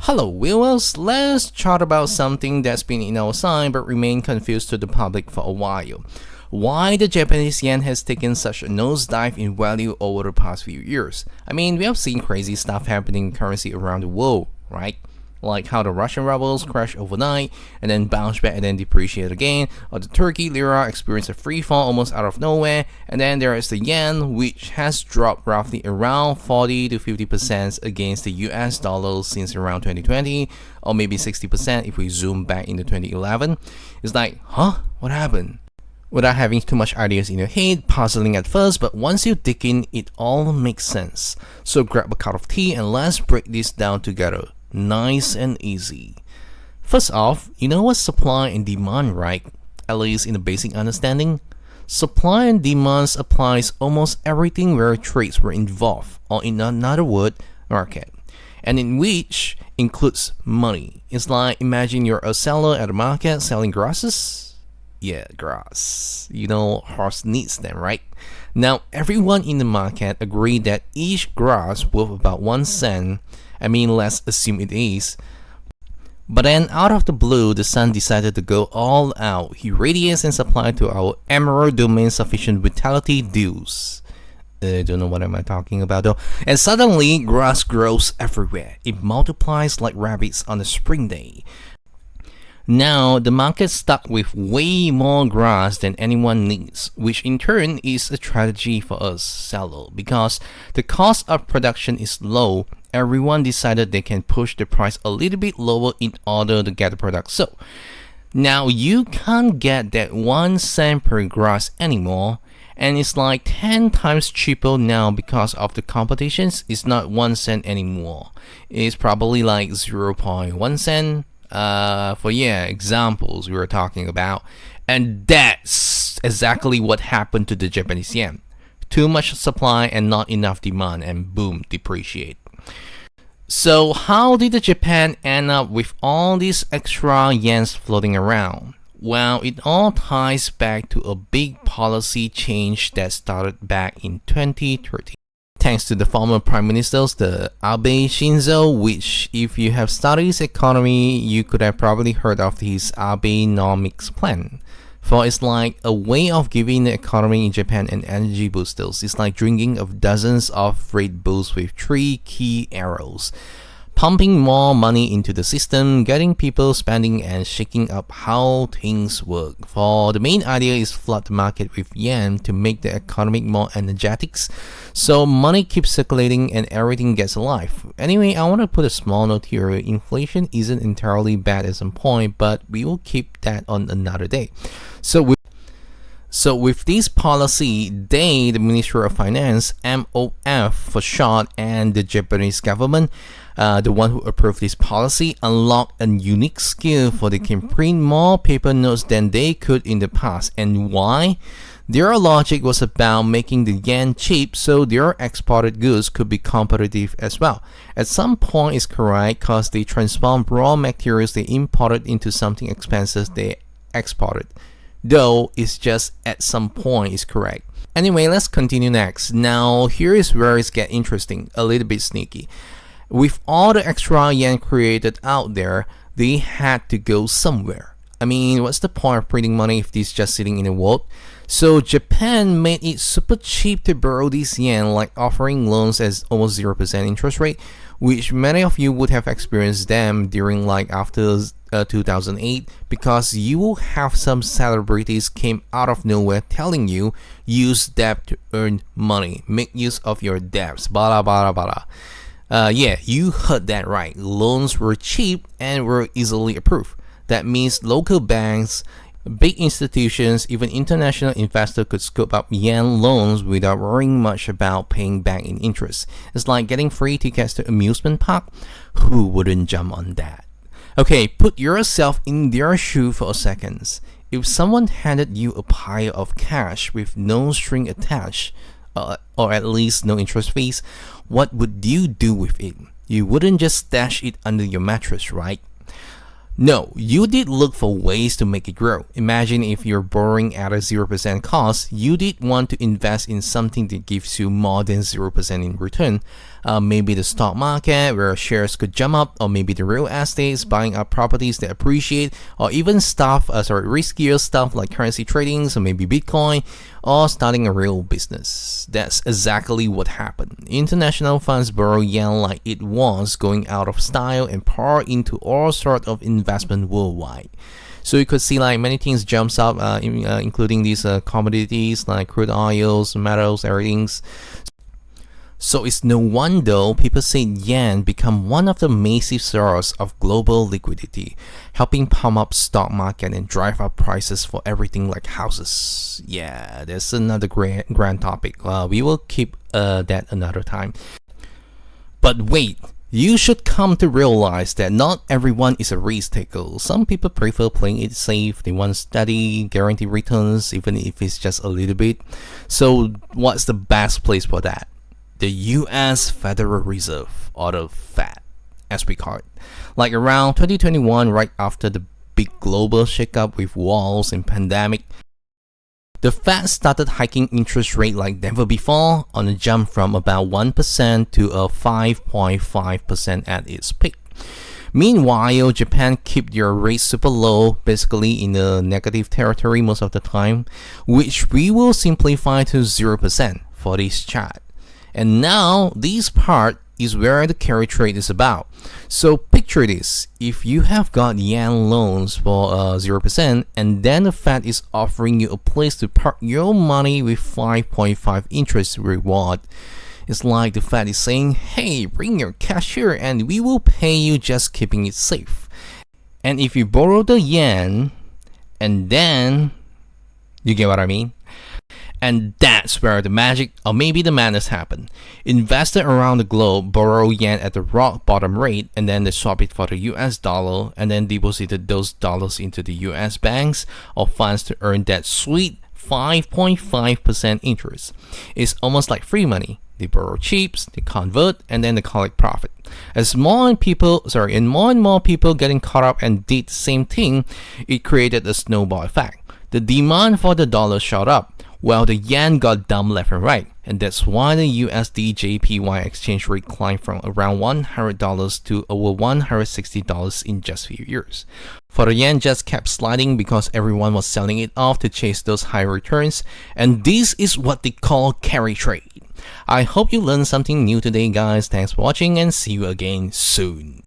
Hello viewers, let's chat about something that's been in our sight but remained confused to the public for a while. Why the Japanese yen has taken such a nosedive in value over the past few years. I mean, we have seen crazy stuff happening in currency around the world, right? Like how the Russian rubles crashed overnight and then bounced back and then depreciated again, or the Turkey lira experienced a free fall almost out of nowhere, and then there is the yen, which has dropped roughly around 40 to 50% against the US dollar since around 2020, or maybe 60% if we zoom back into 2011. It's like, huh? What happened? Without having too much ideas in your head, puzzling at first, but once you dig in, it all makes sense. So grab a cup of tea and let's break this down together. Nice and easy. First off, you know what's supply and demand, right? At least in the basic understanding. Supply and demand applies almost everything where trades were involved, or in another word, market. And in which includes money. It's like imagine you're a seller at a market selling grasses. Yeah, grass. You know, horse needs them, right? Now, everyone in the market agreed that each grass worth about 1 cent. I mean, let's assume it is. But then, out of the blue, the sun decided to go all out. He radiates and supplied to our emerald domain sufficient vitality dues. Don't know what am I talking about though. And suddenly, grass grows everywhere. It multiplies like rabbits on a spring day. Now, the market's stuck with way more grass than anyone needs, which in turn is a tragedy for us sellers because the cost of production is low. Everyone decided they can push the price a little bit lower in order to get the product sold. Now, you can't get that 1 cent per grass anymore, and it's like 10 times cheaper now because of the competitions. It's not 1 cent anymore. It's probably like 0.1 cent. For examples we were talking about, and that's exactly what happened to the Japanese yen. Too much supply and not enough demand, and boom, depreciate. So how did the Japan end up with all these extra yens floating around? Well, it all ties back to a big policy change that started back in 2013. Thanks to the former prime ministers, the Abe Shinzo, which if you have studied economy, you could have probably heard of his Abenomics plan. For it's like a way of giving the economy in Japan an energy boosters. It's like drinking of dozens of Red Bulls with 3 key arrows. Pumping more money into the system, getting people spending and shaking up how things work. For the main idea is flood the market with yen to make the economy more energetic, so money keeps circulating and everything gets alive. Anyway, I want to put a small note here. Inflation isn't entirely bad at some point, but we will keep that on another day. So with this policy, the Ministry of Finance, MOF for short, and the Japanese government, the one who approved this policy, unlocked a unique skill for they can print more paper notes than they could in the past. And why? Their logic was about making the yen cheap so their exported goods could be competitive as well. At some point it's correct because they transformed raw materials they imported into something expensive they exported. Though it's just at some point is correct. Anyway, let's continue next. Now here is where it gets interesting, a little bit sneaky. With all the extra yen created out there, they had to go somewhere. I mean, what's the point of printing money if it's just sitting in a vault? So Japan made it super cheap to borrow these yen, like offering loans at almost 0% interest rate, which many of you would have experienced them during like after 2008, because you will have some celebrities came out of nowhere telling you use debt to earn money, make use of your debts, blah blah blah blah. Yeah, you heard that right. Loans were cheap and were easily approved. That means local banks, big institutions, even international investors could scoop up yen loans without worrying much about paying back in interest. It's like getting free tickets to amusement park. Who wouldn't jump on that? Okay, put yourself in their shoe for a second. If someone handed you a pile of cash with no string attached, or at least no interest fees, what would you do with it? You wouldn't just stash it under your mattress, right? No, you did look for ways to make it grow. Imagine if you're borrowing at a 0% cost, you did want to invest in something that gives you more than 0% in return. Maybe the stock market where shares could jump up, or maybe the real estates buying up properties that appreciate, or even riskier stuff like currency trading, so maybe Bitcoin, or starting a real business. That's exactly what happened. International funds borrow yen like it was going out of style and pour into all sorts of investment worldwide. So you could see like many things jumps up, including these commodities like crude oils, metals, everything. So it's no wonder people say yen become one of the massive sources of global liquidity, helping pump up stock market and drive up prices for everything like houses. Yeah, that's another grand topic. We will keep that another time. But wait, you should come to realize that not everyone is a risk taker. Some people prefer playing it safe. They want steady, guaranteed returns, even if it's just a little bit. So what's the best place for that? The US Federal Reserve, or the Fed, as we call it. Like around 2021, right after the big global shakeup with wars and pandemic, the Fed started hiking interest rate like never before, on a jump from about 1% to a 5.5% at its peak. Meanwhile, Japan kept their rates super low, basically in the negative territory most of the time, which we will simplify to 0% for this chart. And now, this part is where the carry trade is about. So picture this: if you have got yen loans for 0%, and then the Fed is offering you a place to park your money with 5.5 interest reward. It's like the Fed is saying, hey, bring your cash here and we will pay you just keeping it safe. And if you borrow the yen, and then, you get what I mean? And that's where the magic, or maybe the madness, happened. Investors around the globe borrow yen at the rock bottom rate, and then they swap it for the US dollar, and then deposited those dollars into the US banks or funds to earn that sweet 5.5% interest. It's almost like free money. They borrow cheap, they convert, and then they collect profit. As more and more people getting caught up and did the same thing, it created a snowball effect. The demand for the dollar shot up, while the yen got dumped left and right, and that's why the USD JPY exchange rate climbed from around $100 to over $160 in just a few years. For the yen just kept sliding because everyone was selling it off to chase those high returns, and this is what they call carry trade. I hope you learned something new today, guys. Thanks for watching and see you again soon.